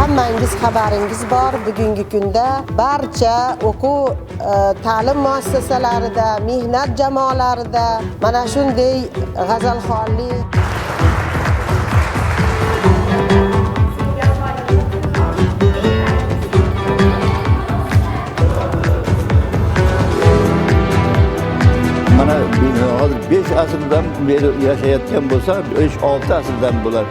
Hammangiz xabaringiz bor, bugungi kunda barcha o'quv ta'lim muassasalarida, mehnat jamoalarida mana shunday g'azalxonlik mana hozir 5 asrdan beri yashayotgan bo'lsa, 5-6 asrdan bo'lar.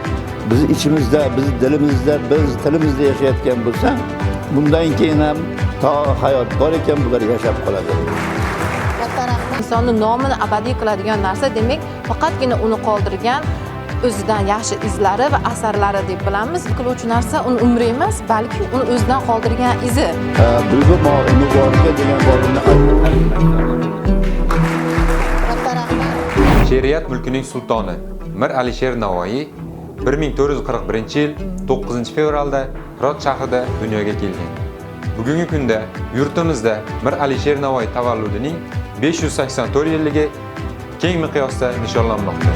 Biz ichimizda, biz dilimizda, biz tilimizda yashayotgan bo'lsa, bundan keyin ham to hayot bor ekan bular yashab qoladi. Insonning nomini abadiy qiladigan narsa demak, faqatgina uni qoldirgan o'zidan yaxshi izlari va asarlari deb bilamiz. Qiluvchi narsa uni umri emas, balki uni o'zidan qoldirgan izi. Bulbul muborga degan borini She'riyat mulkining sultoni Mir Alisher Navoiy 1441-yil 9-fevralda Hirot shahrida dunyoga kelgan. Bugungi kunda yurtimizda Mir Alisher Navoiy tavalludining 584 yilligi keng miqyosda nishonlanmoqda.